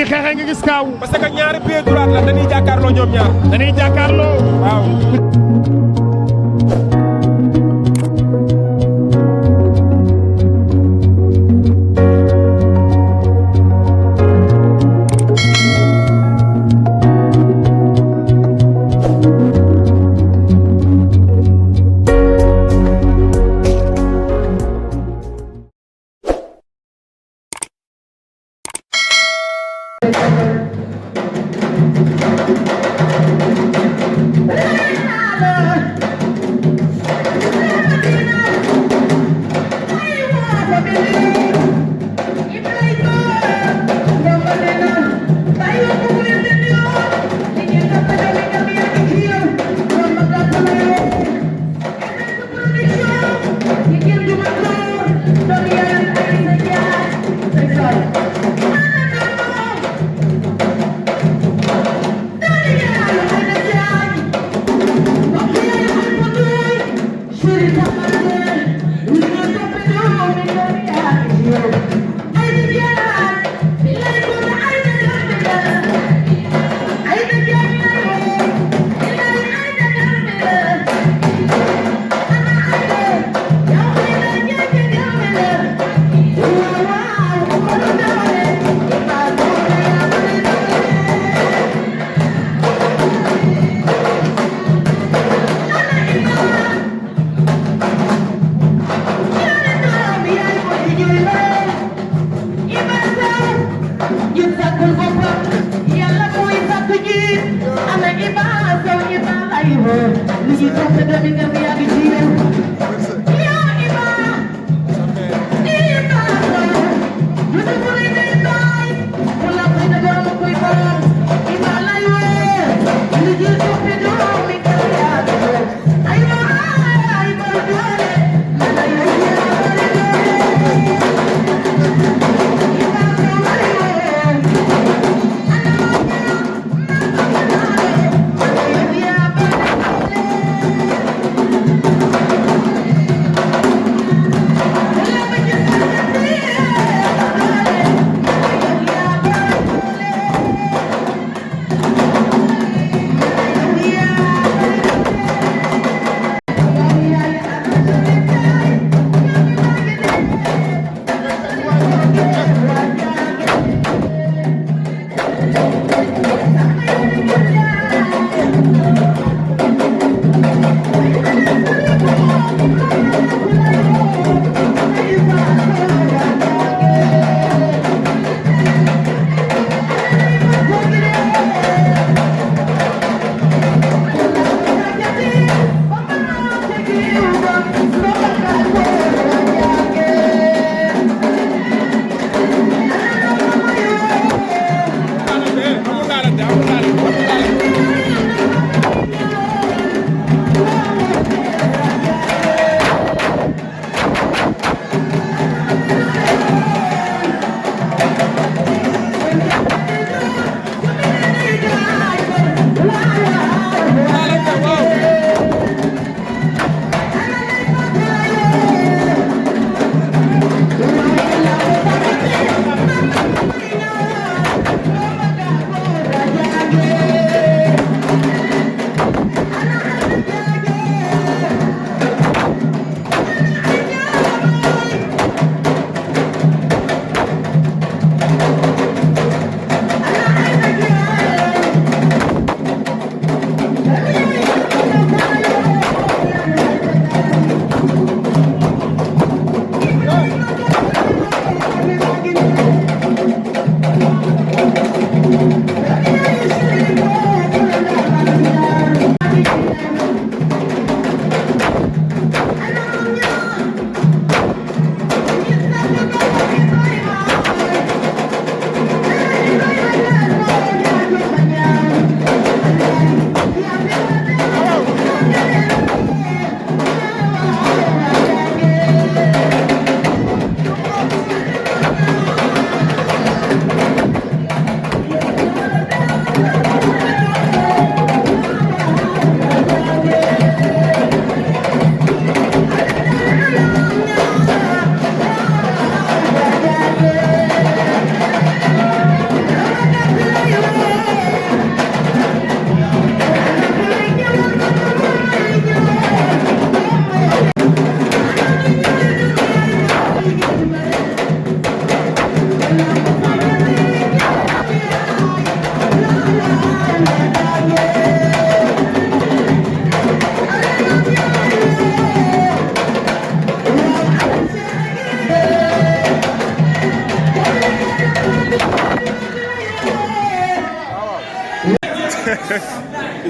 ñuy xeexee nga gis kaaw. parce que ñaari pied droite la dañuy jàkkaarloo ñoom ñaar. dañuy jàkkaarloo. waaw.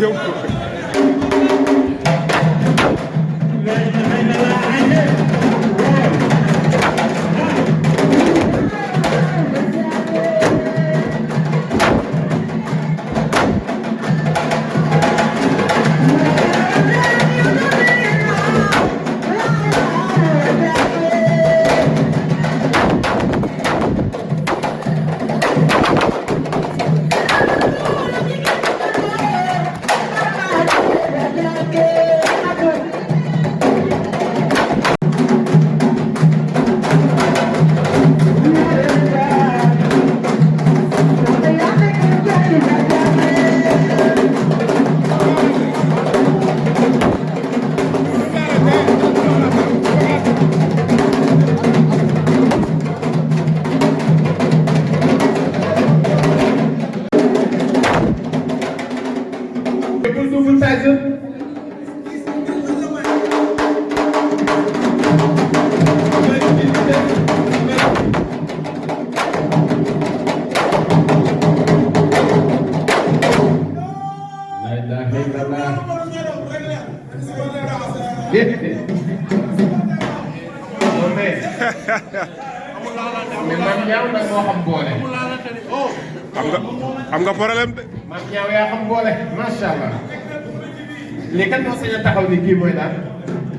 yow am nga problème de. man ñaaw yaa xam boole macha allah. lii kat moo sañ a taxaw ni kii mooy daal.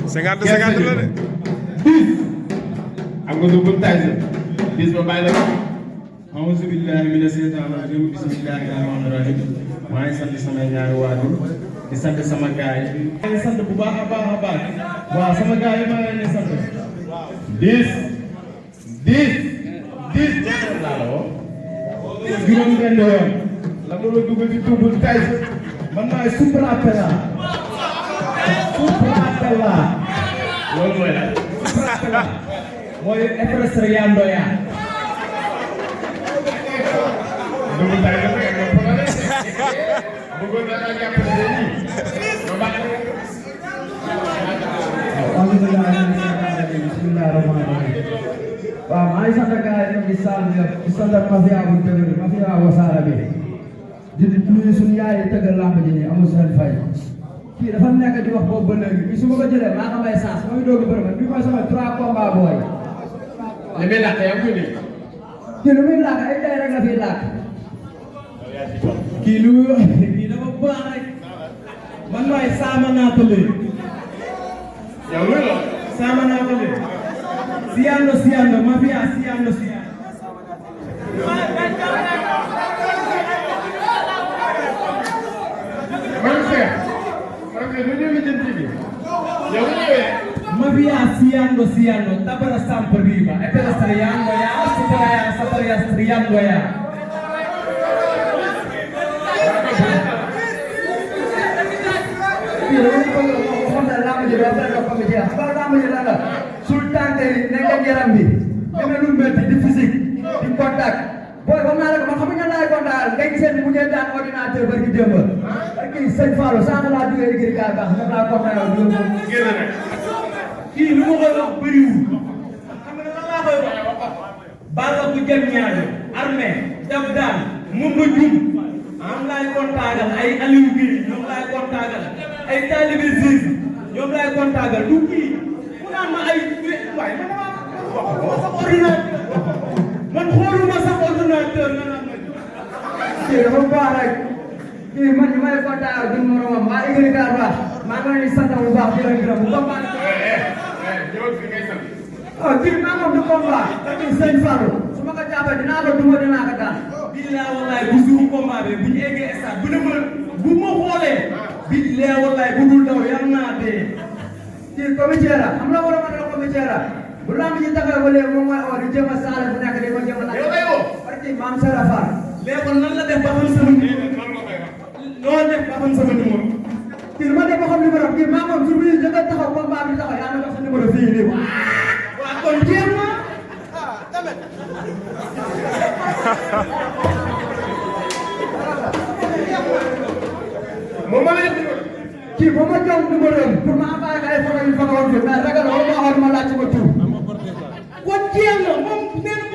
50-50 la de. 10. am nga dugub taasi. 10 ba bàyyi la ko. auzu billahi mina seytaani rajiim bismillahi rahmaani rahiim. maa ngi sant sama ñaari waajur di sant sama gaay yi. maa ngi sant bu baax a baax a baax. waaw sama gaay yi maa ngi leen di sant. 10 laa la woo. juróom benn yoon la ma la dugal ci tuubul tay man maay Supra-Pella loolu mooy lan. Supra-Pella mooy Efrastre Yandoya. dugub tay dafa am problème. bëggoon naa la jàppale nii. ma baax bismillaahi rahmaani rahiim. waaw maa ngi sant gars yi di sant mafia bu dëgër mafia Wassare bi di nuyu suñu yaay yi tëggal lamb ji nii amul seen fay kii dafa nekk di wax boobu ba léegi bi su ma ko jëlee maa xam ay sens ma ngi doog a bëri bi mooy sama 3 combats booy. li muy làkk yaa ngi nii. kii lu muy làkk ay day rek la fiy làkk. kii lu kii dafa baax rek man maay Sama Naatale. yow loolu la. Sama Naatale. Siano mafia siano. man Cheikh du ñëwee jëm ci biir. yow bu ñëwee. Mafia siano tabara sempre riba e per Yandoya Yandoya. Sultan dari nekk yaram bi demee lu métti di physique di contact booy wax naa la ko man xam nga laay contact ngay gisee ni mu ngeen daan ordinateur barki démb barki sëñ Fallou sànq laa jógee liggéey gaa baax ñoom laa contact yow génn rek. kii lu ma koy wax bëriwul xam nga lan laa koy wax Balla bu jëm ñaajo armée dab daan mun nga jum am laay contactal ay Aliou Guèye ñoom laay contactal ay Talibé Ziz ñoom laay contactal du kii mu naan ma ay waaye man damaa sax ordinateur man xooluma sax ordinateur nga naan ma kii dafa baax rek kii man ñu may contactal du moromam maa ngi gaa baax maa ngi leen di sant bu baax di leen gërëm bu baax ñëwal fi ngay sant. oh kii maa moom du combat kii sëñ Fallou su ma ko jàppee dinaa ko duma dinaa ko daan billahi wallahi bu suuru combat bi bu ñu eggee stade bu ma xoolee billahi wallahi bu dul daw yal naa dee kii commissaire la xam nga war a mën a commissaire la bu lamb ji taxaw ba léegi moom mooy oo di jéem a saale bu nekk di ko jéem a laaj yow lay woo. parce que maam Sera Fall léegi kon nan la def ba xam sama numéro noo def ba xam sama numéro kii ma def ba xam numéro kii maa moom su bu ñu jëkk a taxaw combat bi taxaw yaa ma jox sa numéro fii nii waaw kon jéem na moom ma lay déglu. kii boo ma jox numéro am pour ma envoyé ko ay photo yu fa ko woon mais ragal wala ma xool ma laaj ko tur kon jéem na moom nee na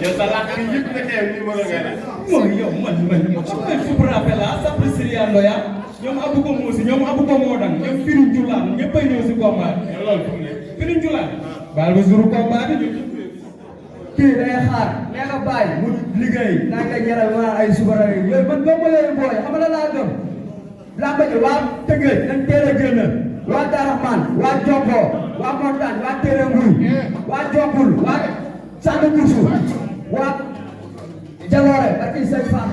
yow sa làkk yi yëpp nga teew nii mën a ngay naan. mooy yow man super rappel la sapri Siriya Ndoya ñoom abu ko muusi ñoom abu ko moo dang ñoom Firiñ Julaan ñëppay ñëw si combat bi. loolu fu mu ne. Firiñ Julaan. baal ba jour combat bi kii day xaar nee nga bàyyi mu liggéey naa nga yaral ma ay subara yooyu man gëm ma yooyu booy xam nga laa gëm làmb ji waa Tëngéej nañ teel a génn waa Daraman waa Jokko waa Montagne waa Tere Nguy waa Jokkul waa Sànni Kursu waa Jaloore ak i say Fall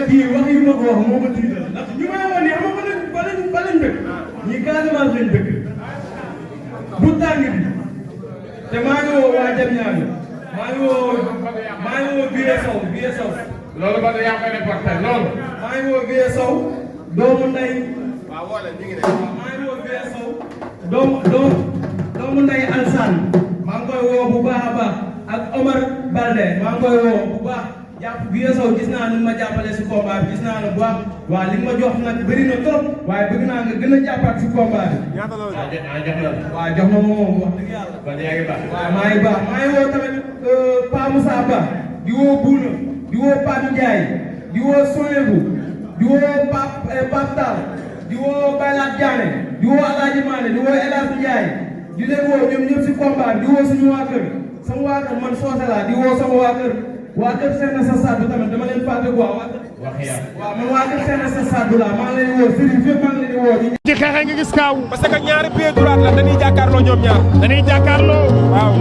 kii wax yu ma ko wax moo ma tiital ndax ñu may wax nii xam nga ba lañ dëkk ñii Casamance lañ dëkk bu tàng bi te maa ngi woo waa Jam Ñaajo maa ngi woo Biye Sow loolu ba yaa koy reporté loolu. maa ngi woo Biye Sow doomu ndey waaw wala ñu ngi maa ngi woo Biye Sow doomu ndey Alsaan maa ngi koy woo bu baax a baax ak Omar Balde maa ngi koy woo bu baax jàpp Biye Sow gis naa nu ma jàppale si combat bi gis naa ne bu baax waaw li ma jox nag bëri na trop waaye bëgg naa nga gën a jàppaat si combat bi. ñaata la la jox la. waaw jox ma moom wax dëgg yàlla. kon yaa ngi baax. waaw maa ngi baax maa ngi woo tamit Pa Moussa Ba di woo Bouna di woo Pape Ndiaye di woo Soyebu di woo Pape Tall di woo Baylat Diané di woo Alaaji Mané di woo El Hadj Ndiaye di leen woo ñoom ñëpp si combat bi di woo suñu waa kër sama waa kër man soose laa di woo sama waa kër seen na sa saddu tamit dama leen fàtte quoi waa kër. wax yàlla. waaw man waa kër seen na sa saddu laa maa ngi leen di woo Serigne fépp maa ngi leen di woo. ci xeexee nga gis kaaw parce que ñaari pied droite la dañuy jàkkaarloo ñoom ñaar dañuy jàkkaarloo waaw